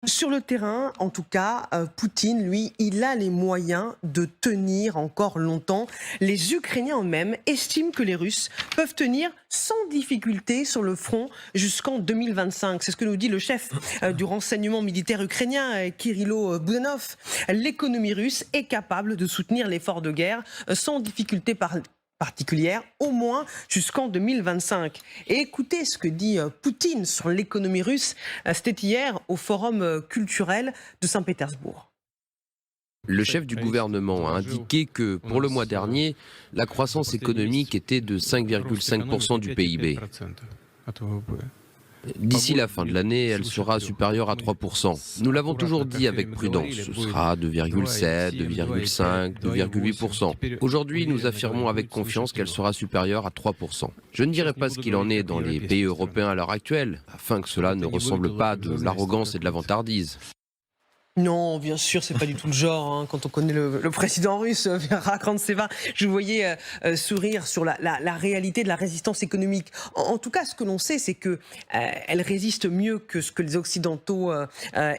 Sur le terrain, en tout cas, Poutine, lui, il a les moyens de tenir encore longtemps. Les Ukrainiens eux-mêmes estiment que les Russes peuvent tenir sans difficulté sur le front jusqu'en 2025. C'est ce que nous dit le chef du renseignement militaire ukrainien, Kirilo Budanov. L'économie russe est capable de soutenir l'effort de guerre sans difficulté particulière, au moins jusqu'en 2025. Et écoutez ce que dit Poutine sur l'économie russe. C'était hier au Forum culturel de Saint-Pétersbourg. Le chef du gouvernement a indiqué que pour le mois dernier, la croissance économique était de 5,5% du PIB. D'ici la fin de l'année, elle sera supérieure à 3%. Nous l'avons toujours dit avec prudence, ce sera 2,7, 2,5, 2,8%. Aujourd'hui, nous affirmons avec confiance qu'elle sera supérieure à 3%. Je ne dirai pas ce qu'il en est dans les pays européens à l'heure actuelle, afin que cela ne ressemble pas à de l'arrogance et de la vantardise. Non, bien sûr, c'est pas du tout le genre. Hein. Quand on connaît le président russe, Vera Krantseva, je vous voyais sourire sur la réalité de la résistance économique. En tout cas, ce que l'on sait, c'est que elle résiste mieux que ce que les Occidentaux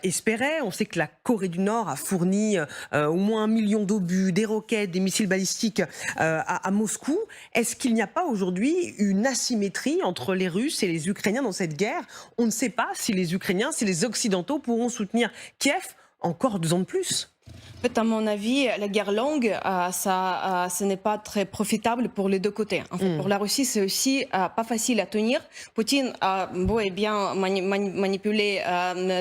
espéraient. On sait que la Corée du Nord a fourni au moins 1 million d'obus, des roquettes, des missiles balistiques à Moscou. Est-ce qu'il n'y a pas aujourd'hui une asymétrie entre les Russes et les Ukrainiens dans cette guerre? On ne sait pas si les Ukrainiens, si les Occidentaux pourront soutenir Kiev encore 2 ans de plus. En fait, à mon avis, la guerre longue, ce n'est pas très profitable pour les deux côtés. En fait, pour la Russie, c'est aussi pas facile à tenir. Poutine a beau et bien manipuler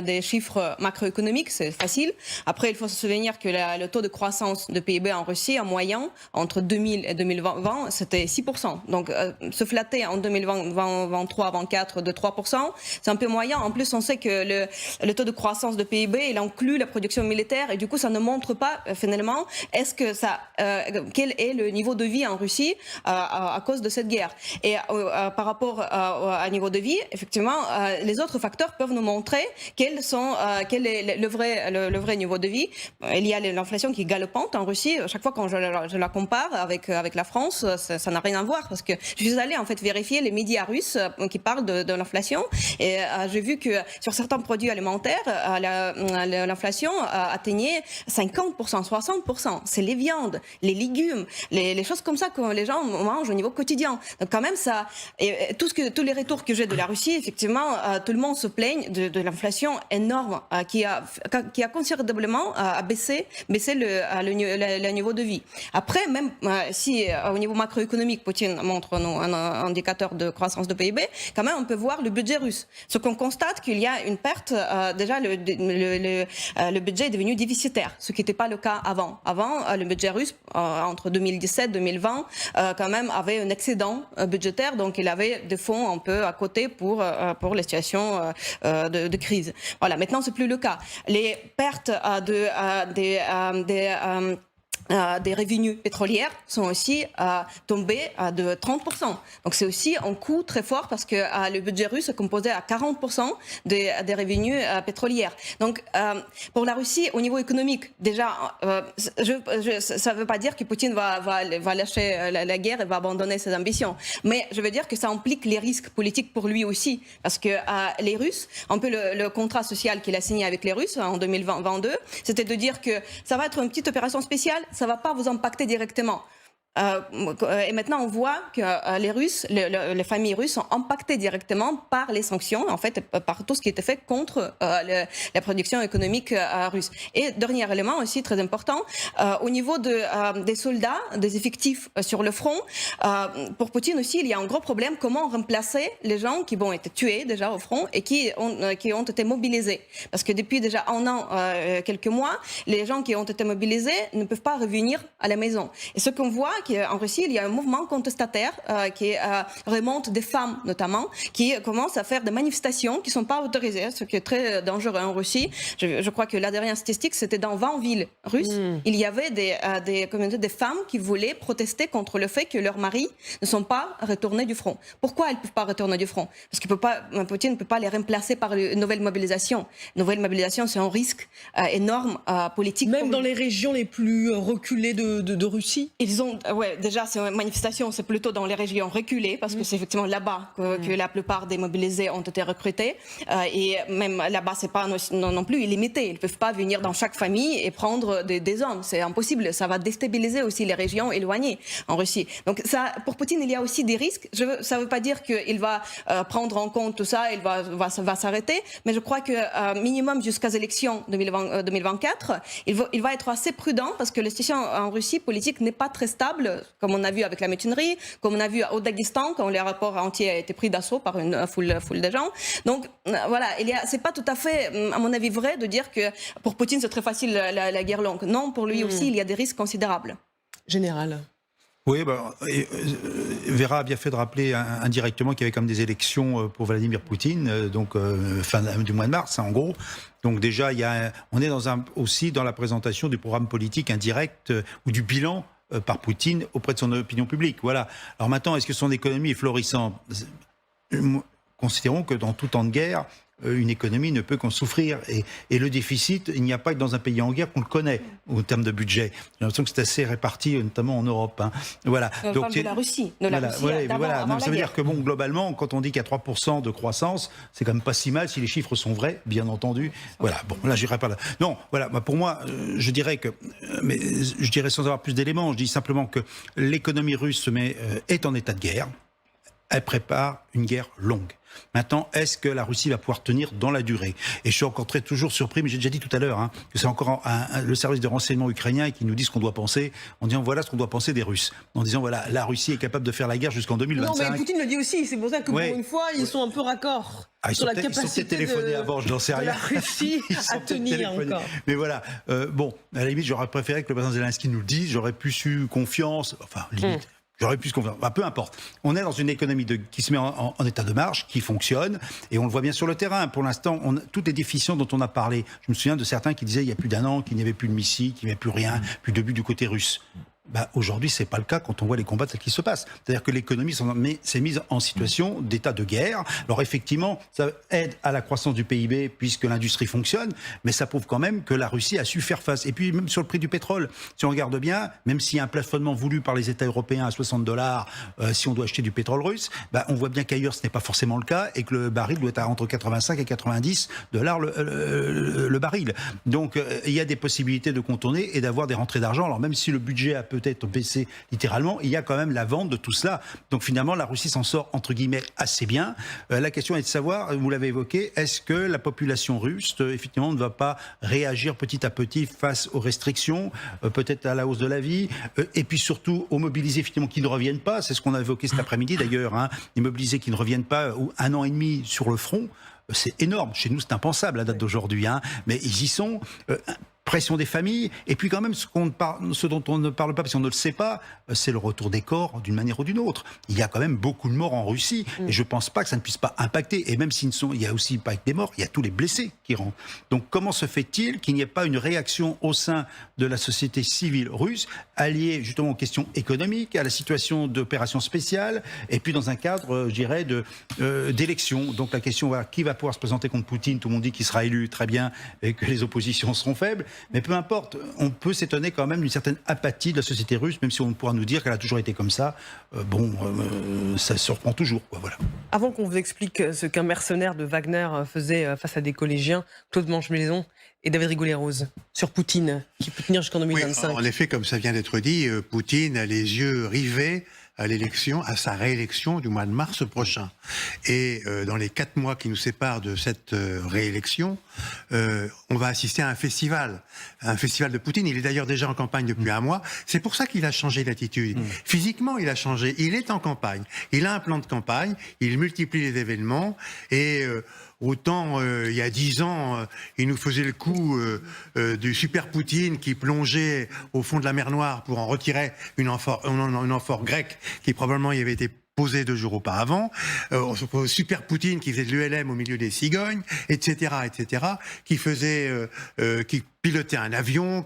des chiffres macroéconomiques, c'est facile. Après, il faut se souvenir que le taux de croissance de PIB en Russie, en moyen, entre 2000 et 2020, c'était 6%. Donc, se flatter en 2023, 2024 de 3%, c'est un peu moyen. En plus, on sait que le taux de croissance de PIB, il inclut la production militaire et du coup, ça ne montre pas finalement quel est le niveau de vie en Russie à cause de cette guerre. Et par rapport à niveau de vie, effectivement, les autres facteurs peuvent nous montrer quel est le vrai niveau de vie. Il y a l'inflation qui est galopante en Russie. Chaque fois quand je la compare avec la France, ça n'a rien à voir parce que je suis allée en fait vérifier les médias russes qui parlent de l'inflation et j'ai vu que sur certains produits alimentaires, l'inflation atteignait 50%, 60%. C'est les viandes, les légumes, les choses comme ça que les gens mangent au niveau quotidien. Donc quand même, ça, et tous les retours que j'ai de la Russie, effectivement, tout le monde se plaigne de l'inflation énorme qui a considérablement baissé le niveau de vie. Après, même si au niveau macroéconomique, Poutine montre un indicateur de croissance de PIB, quand même, on peut voir le budget russe. Ce qu'on constate, qu'il y a une perte, déjà le budget est devenu déficitaire, ce qui n'était pas le cas avant. Avant, le budget russe, entre 2017 et 2020, quand même, avait un excédent budgétaire, donc il avait des fonds un peu à côté pour les situations de crise. Voilà, maintenant, c'est plus le cas. Les pertes des revenus pétroliers sont aussi tombés de 30%. Donc c'est aussi un coût très fort parce que le budget russe est composé à 40% des revenus pétroliers. Donc pour la Russie, au niveau économique, déjà, ça ne veut pas dire que Poutine va lâcher la guerre et va abandonner ses ambitions. Mais je veux dire que ça implique les risques politiques pour lui aussi. Parce que les Russes, un peu le contrat social qu'il a signé avec les Russes en 2022, c'était de dire que ça va être une petite opération spéciale, ça ne va pas vous impacter directement. Et maintenant, on voit que les Russes, les familles russes sont impactées directement par les sanctions, en fait, par tout ce qui était fait contre la production économique russe. Et dernier élément aussi très important, au niveau des soldats, des effectifs sur le front, pour Poutine aussi, il y a un gros problème. Comment remplacer les gens qui ont été tués déjà au front et qui ont été mobilisés? Parce que depuis déjà un an, quelques mois, les gens qui ont été mobilisés ne peuvent pas revenir à la maison. Et ce qu'on voit, qu'en Russie, il y a un mouvement contestataire qui remonte des femmes notamment, qui commencent à faire des manifestations qui ne sont pas autorisées, ce qui est très dangereux en Russie. Je crois que la dernière statistique, c'était dans 20 villes russes. Il y avait des communautés de femmes qui voulaient protester contre le fait que leurs maris ne sont pas retournés du front. Pourquoi elles ne peuvent pas retourner du front? Parce que Poutine ne peut pas les remplacer par une nouvelle mobilisation. Une nouvelle mobilisation, c'est un risque énorme politique. Même dans les régions les plus reculées de Russie? Ils ont ouais, déjà, ces manifestations, c'est plutôt dans les régions reculées, parce que c'est effectivement là-bas que la plupart des mobilisés ont été recrutés. Et même là-bas, c'est pas non plus illimité. Ils ne peuvent pas venir dans chaque famille et prendre des hommes. C'est impossible. Ça va déstabiliser aussi les régions éloignées en Russie. Donc, ça, pour Poutine, il y a aussi des risques. Ça ne veut pas dire qu'il va prendre en compte tout ça, il va s'arrêter. Mais je crois que minimum jusqu'aux élections 2024, il va être assez prudent, parce que la situation en Russie politique n'est pas très stable, comme on a vu avec la mutinerie, comme on a vu au Daghestan, quand l'aéroport entier a été pris d'assaut par une foule de gens. Donc voilà, c'est pas tout à fait, à mon avis, vrai de dire que pour Poutine c'est très facile la guerre longue. Non, pour lui aussi, il y a des risques considérables. Général. Oui, Vera a bien fait de rappeler indirectement qu'il y avait comme des élections pour Vladimir Poutine, donc fin du mois de mars, en gros. Donc déjà, on est aussi dans la présentation du programme politique indirect ou du bilan par Poutine auprès de son opinion publique. Voilà. Alors maintenant, est-ce que son économie est florissante ? Considérons que dans tout temps de guerre, une économie ne peut qu'en souffrir. Et le déficit, il n'y a pas que dans un pays en guerre qu'on le connaît, au terme de budget. J'ai l'impression que c'est assez réparti, notamment en Europe. Hein. Voilà. On parle de la Russie. Ça veut dire que, globalement, quand on dit qu'il y a 3% de croissance, c'est quand même pas si mal si les chiffres sont vrais, bien entendu. Voilà. Bon, là, j'irai pas là. Non, voilà. Pour moi, je dirais sans avoir plus d'éléments, je dis simplement que l'économie russe est en état de guerre. Elle prépare une guerre longue. Maintenant, est-ce que la Russie va pouvoir tenir dans la durée ? Et je suis encore toujours surpris, mais j'ai déjà dit tout à l'heure, que c'est encore le service de renseignement ukrainien qui nous dit ce qu'on doit penser, en disant voilà ce qu'on doit penser des Russes. En disant voilà, la Russie est capable de faire la guerre jusqu'en 2025. Non, mais Poutine le dit aussi, c'est pour ça que pour une fois, ils sont un peu raccords. Ils sont peut-être téléphonés avant, je n'en sais rien. La Russie à tenir encore. Mais voilà, à la limite, j'aurais préféré que le président Zelensky nous le dise, j'aurais plus eu confiance, limite. J'aurais plus confiance. Peu importe. On est dans une économie qui se met en état de marche, qui fonctionne, et on le voit bien sur le terrain. Pour l'instant, toutes les déficiences dont on a parlé, je me souviens de certains qui disaient il y a plus d'un an qu'il n'y avait plus de missiles, qu'il n'y avait plus rien, plus de but du côté russe. Aujourd'hui, c'est pas le cas quand on voit les combats tels qu'ils se passent. C'est-à-dire que l'économie s'est mise en situation d'état de guerre. Alors effectivement, ça aide à la croissance du PIB puisque l'industrie fonctionne, mais ça prouve quand même que la Russie a su faire face. Et puis même sur le prix du pétrole, si on regarde bien, même s'il y a un plafonnement voulu par les États européens à $60 si on doit acheter du pétrole russe, on voit bien qu'ailleurs ce n'est pas forcément le cas et que le baril doit être entre 85 et 90 dollars le baril. Donc il y a des possibilités de contourner et d'avoir des rentrées d'argent. Alors même si le budget a peut-être baissé littéralement, il y a quand même la vente de tout cela. Donc finalement, la Russie s'en sort entre guillemets assez bien. La question est de savoir, vous l'avez évoqué, est-ce que la population russe, effectivement, ne va pas réagir petit à petit face aux restrictions, peut-être à la hausse de la vie, et puis surtout aux mobilisés effectivement qui ne reviennent pas. C'est ce qu'on a évoqué cet après-midi d'ailleurs, les mobilisés qui ne reviennent pas, ou 1 an et demi sur le front. C'est énorme. Chez nous, c'est impensable à date d'aujourd'hui, mais ils y sont. Pression des familles, et puis quand même ce dont on ne parle pas parce qu'on ne le sait pas, c'est le retour des corps d'une manière ou d'une autre. Il y a quand même beaucoup de morts en Russie, et je ne pense pas que ça ne puisse pas impacter, et même il y a aussi pas que des morts, il y a tous les blessés qui rentrent. Donc comment se fait-il qu'il n'y ait pas une réaction au sein de la société civile russe, alliée justement aux questions économiques, à la situation d'opérations spéciales, et puis dans un cadre, je dirais, d'élection. Donc la question, qui va pouvoir se présenter contre Poutine ? Tout le monde dit qu'il sera élu, très bien, et que les oppositions seront faibles. Mais peu importe, on peut s'étonner quand même d'une certaine apathie de la société russe, même si on pourra nous dire qu'elle a toujours été comme ça. Ça surprend toujours, voilà. Avant qu'on vous explique ce qu'un mercenaire de Wagner faisait face à des collégiens, Claude Manche-Maison et David Rigoulet-Rose, sur Poutine, qui peut tenir jusqu'en 2025. Oui, en effet, comme ça vient d'être dit, Poutine a les yeux rivés à sa réélection du mois de mars prochain. Et dans les 4 mois qui nous séparent de cette réélection, on va assister à un festival de Poutine. Il est d'ailleurs déjà en campagne depuis 1 mois. C'est pour ça qu'il a changé d'attitude. Physiquement, il a changé. Il est en campagne. Il a un plan de campagne. Il multiplie les événements. Et autant, il y a 10 ans, il nous faisait le coup du super Poutine qui plongeait au fond de la mer Noire pour en retirer une amphore grecque qui probablement y avait été posée 2 jours auparavant, super Poutine qui faisait de l'ULM au milieu des cigognes, etc., qui pilotait un avion,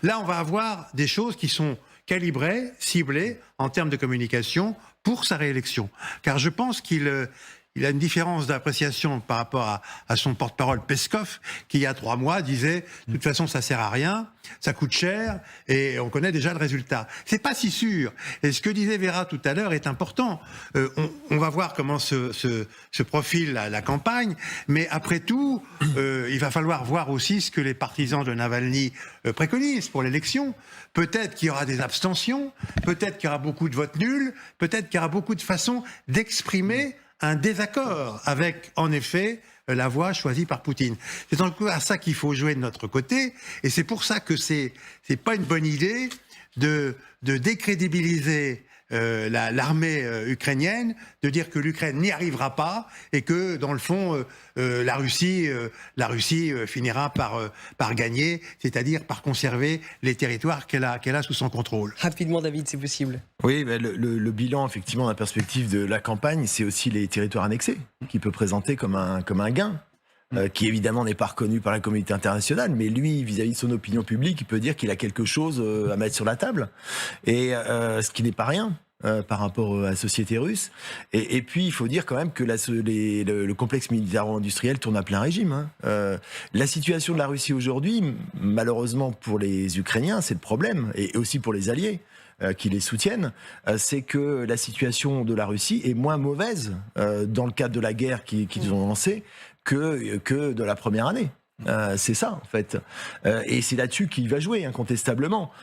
Là, on va avoir des choses qui sont calibrées, ciblées en termes de communication pour sa réélection. Car je pense qu'il il a une différence d'appréciation par rapport à son porte-parole Peskov, qui il y a 3 mois disait de toute façon ça sert à rien, ça coûte cher et on connaît déjà le résultat. C'est pas si sûr. Et ce que disait Vera tout à l'heure est important. On va voir comment se profile la campagne, mais après tout, il va falloir voir aussi ce que les partisans de Navalny préconisent pour l'élection. Peut-être qu'il y aura des abstentions, peut-être qu'il y aura beaucoup de votes nuls, peut-être qu'il y aura beaucoup de façons d'exprimer un désaccord avec, en effet, la voie choisie par Poutine. C'est en tout cas à ça qu'il faut jouer de notre côté, et c'est pour ça que c'est pas une bonne idée de décrédibiliser l'armée ukrainienne, de dire que l'Ukraine n'y arrivera pas et que dans le fond la Russie finira par gagner, c'est-à-dire par conserver les territoires qu'elle a sous son contrôle. Rapidement, David, c'est possible. Oui, mais le bilan, effectivement, dans la perspective de la campagne, c'est aussi les territoires annexés, qui peut présenter comme un gain. Qui évidemment n'est pas reconnu par la communauté internationale, mais lui, vis-à-vis de son opinion publique, il peut dire qu'il a quelque chose à mettre sur la table, et ce qui n'est pas rien par rapport à la société russe. Et puis, il faut dire quand même que le complexe militaro-industriel tourne à plein régime. La situation de la Russie aujourd'hui, malheureusement pour les Ukrainiens, c'est le problème, et aussi pour les alliés qui les soutiennent, c'est que la situation de la Russie est moins mauvaise dans le cadre de la guerre qu'ils ont lancée que de la première année. C'est ça, en fait. Et c'est là-dessus qu'il va jouer, incontestablement.